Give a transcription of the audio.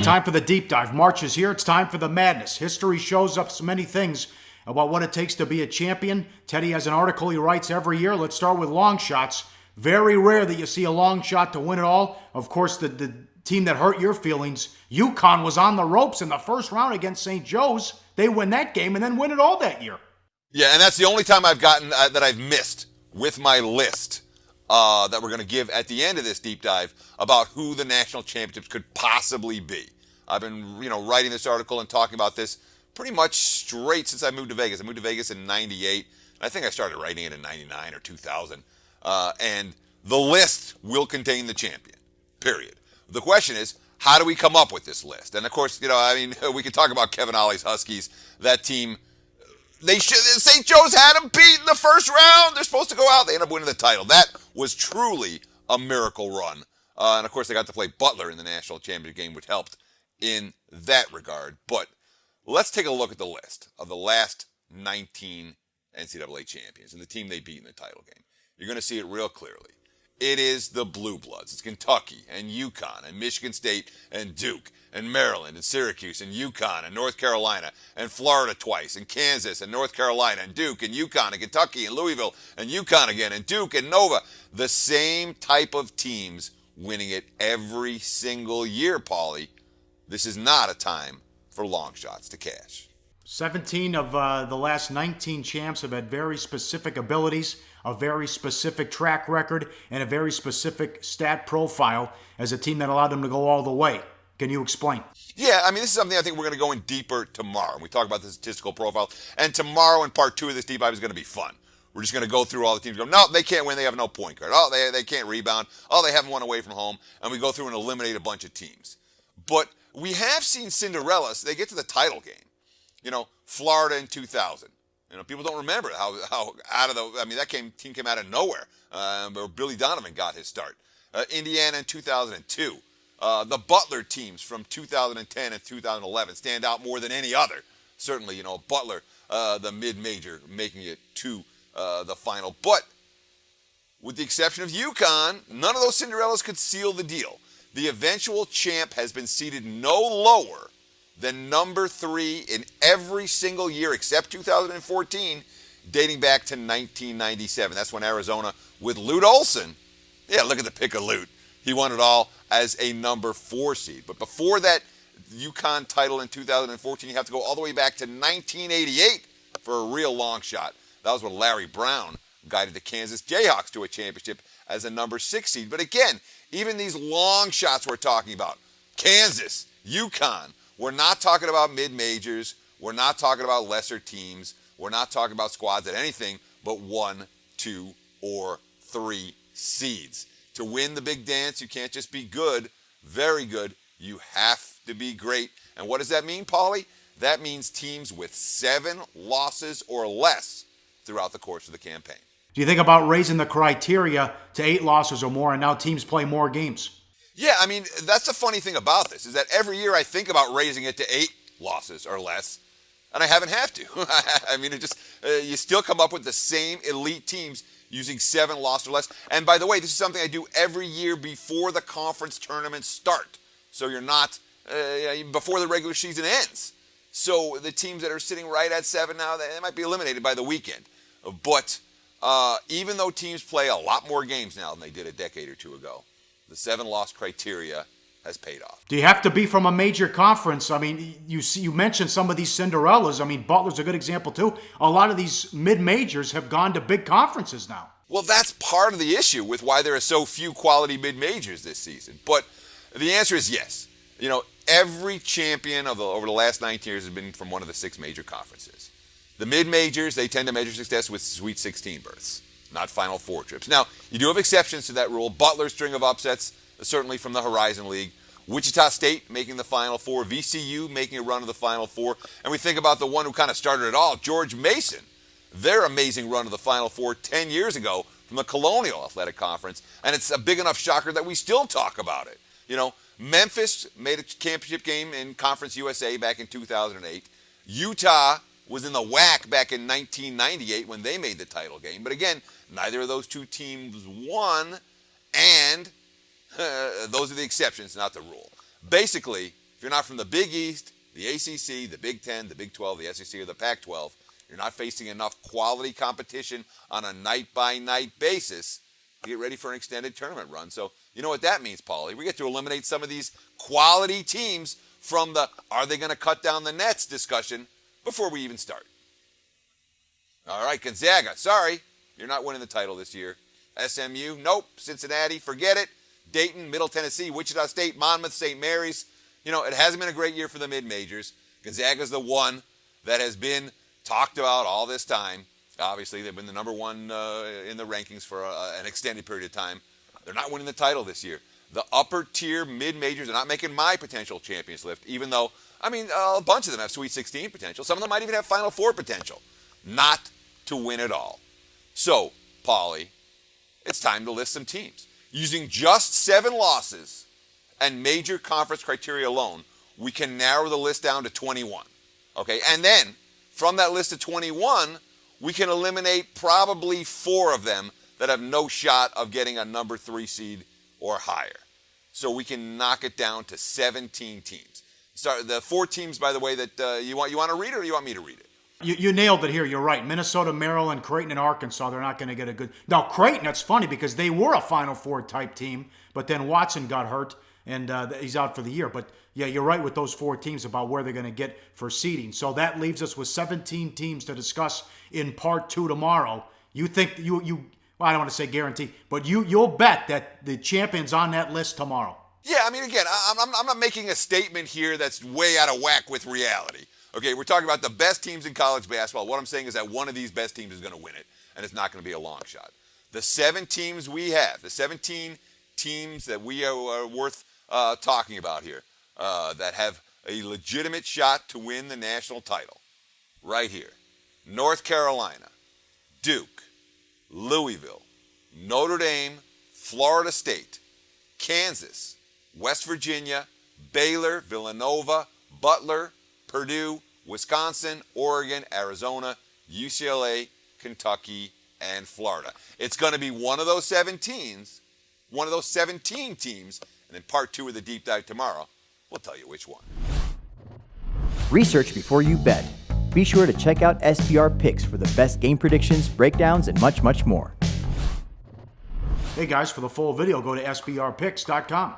Time for the deep dive. March is here. It's time for the madness. History shows up so many things about what it takes to be a champion. Teddy has an article he writes every year. Let's start with long shots. Very rare that you see a long shot to win it all. Of course, the team that hurt your feelings, Yukon, was on the ropes in the first round against St. Joe's. They win that game and then win it all that year. Yeah, and that's the only time I've gotten that I've missed with my list that we're going to give at the end of this deep dive about who the national championships could possibly be. I've been, writing this article and talking about this pretty much straight since I moved to Vegas. I moved to Vegas in 98. I think I started writing it in 99 or 2000. And the list will contain the champion, period. The question is, how do we come up with this list? And of course, we could talk about Kevin Ollie's Huskies. That team, St. Joe's had them beat in the first round. They're supposed to go out. They end up winning the title. That was truly a miracle run. And of course, they got to play Butler in the national championship game, which helped in that regard. But let's take a look at the list of the last 19 NCAA champions and the team they beat in the title game. You're going to see it real clearly. It is the Blue Bloods. It's Kentucky and UConn and Michigan State and Duke and Maryland and Syracuse and UConn and North Carolina and Florida twice and Kansas and North Carolina and Duke and UConn and Kentucky and Louisville and UConn again and Duke and Nova. The same type of teams winning it every single year, Paulie. This is not a time for long shots to cash. 17 of the last 19 champs have had very specific abilities, a very specific track record, and a very specific stat profile as a team that allowed them to go all the way. Can you explain? Yeah, this is something I think we're going to go in deeper tomorrow. We talk about the statistical profile. And tomorrow in part 2 of this deep dive is going to be fun. We're just going to go through all the teams. No, they can't win. They have no point guard. Oh, they can't rebound. Oh, they haven't won away from home. And we go through and eliminate a bunch of teams. But we have seen Cinderellas. They get to the title game. Florida in 2000. People don't remember how out of that team came out of nowhere. Where Billy Donovan got his start. Indiana in 2002. The Butler teams from 2010 and 2011 stand out more than any other. Certainly, Butler, the mid-major, making it to the final. But with the exception of UConn, none of those Cinderellas could seal the deal. The eventual champ has been seated no lower than number 3 in every single year except 2014, dating back to 1997. That's when Arizona, with Lute Olson, look at the pick of Lute. He won it all as a number 4 seed. But before that UConn title in 2014, you have to go all the way back to 1988 for a real long shot. That was when Larry Brown guided the Kansas Jayhawks to a championship as a number 6 seed. But again, even these long shots we're talking about, Kansas, UConn, we're not talking about mid-majors. We're not talking about lesser teams. We're not talking about squads at anything but 1, 2, or 3 seeds. To win the big dance, you can't just be good, very good. You have to be great. And what does that mean, Paulie? That means teams with 7 losses or less throughout the course of the campaign. Do you think about raising the criteria to 8 losses or more, and now teams play more games? Yeah, that's the funny thing about this, is that every year I think about raising it to 8 losses or less, and I haven't had to. You still come up with the same elite teams using 7 losses or less. And by the way, this is something I do every year before the conference tournaments start. So you're not, before the regular season ends. So the teams that are sitting right at 7 now, they might be eliminated by the weekend. But even though teams play a lot more games now than they did a decade or 2 ago, the 7-loss criteria has paid off. Do you have to be from a major conference? You mentioned some of these Cinderellas. Butler's a good example too. A lot of these mid-majors have gone to big conferences now. Well, that's part of the issue with why there are so few quality mid-majors this season. But the answer is yes. Every champion over the last 19 years has been from one of the 6 major conferences. The mid-majors, they tend to measure success with Sweet 16 berths, not Final Four trips. Now, you do have exceptions to that rule. Butler's string of upsets, certainly from the Horizon League. Wichita State making the Final Four. VCU making a run to the Final Four. And we think about the one who kind of started it all, George Mason. Their amazing run to the Final Four 10 years ago from the Colonial Athletic Conference. And it's a big enough shocker that we still talk about it. Memphis made a championship game in Conference USA back in 2008. Utah was in the WAC back in 1998 when they made the title game. But again, neither of those 2 teams won, and those are the exceptions, not the rule. Basically, If you're not from the Big East, the ACC, the Big Ten, the Big 12, the SEC, or the Pac-12, you're not facing enough quality competition on a night-by-night basis to get ready for an extended tournament run. So you know what that means, Paulie. We get to eliminate some of these quality teams from the are they going to cut down the nets discussion before we even start. All right, Gonzaga, sorry, you're not winning the title this year. SMU, nope. Cincinnati, forget it. Dayton, Middle Tennessee, Wichita State, Monmouth, St. Mary's. You know, it hasn't been a great year for the mid-majors. Gonzaga's the one that has been talked about all this time. Obviously, they've been the number one in the rankings for an extended period of time. They're not winning the title this year. The upper-tier mid-majors are not making my potential champions list, even though, I mean, a bunch of them have Sweet 16 potential. Some of them might even have Final Four potential. Not to win it all. So, Paulie, it's time to list some teams. Using just 7 losses and major conference criteria alone, we can narrow the list down to 21. Okay, and then from that list of 21, we can eliminate probably 4 of them that have no shot of getting a number 3 seed or higher. So we can knock it down to 17 teams. Start the 4 teams, by the way, that you want to read, or you want me to read it? You nailed it here. You're right. Minnesota, Maryland, Creighton, and Arkansas, they're not going to get a good... Now, Creighton, that's funny because they were a Final Four type team, but then Watson got hurt, and he's out for the year. But, yeah, you're right with those 4 teams about where they're going to get for seeding. So that leaves us with 17 teams to discuss in part 2 tomorrow. You think well, I don't want to say guarantee, but you'll bet that the champion's on that list tomorrow. Yeah, I mean, again, I'm not making a statement here that's way out of whack with reality. Okay, we're talking about the best teams in college basketball. What I'm saying is that one of these best teams is going to win it, and it's not going to be a long shot. The 7 teams we have, the 17 teams that we are worth talking about here, that have a legitimate shot to win the national title, right here. North Carolina, Duke, Louisville, Notre Dame, Florida State, Kansas, West Virginia, Baylor, Villanova, Butler, Purdue, Wisconsin, Oregon, Arizona, UCLA, Kentucky, and Florida. It's going to be one of those 17 teams, and in part 2 of the deep dive tomorrow, we'll tell you which one. Research before you bet. Be sure to check out SBR Picks for the best game predictions, breakdowns, and much, much more. Hey guys, for the full video, go to sbrpicks.com.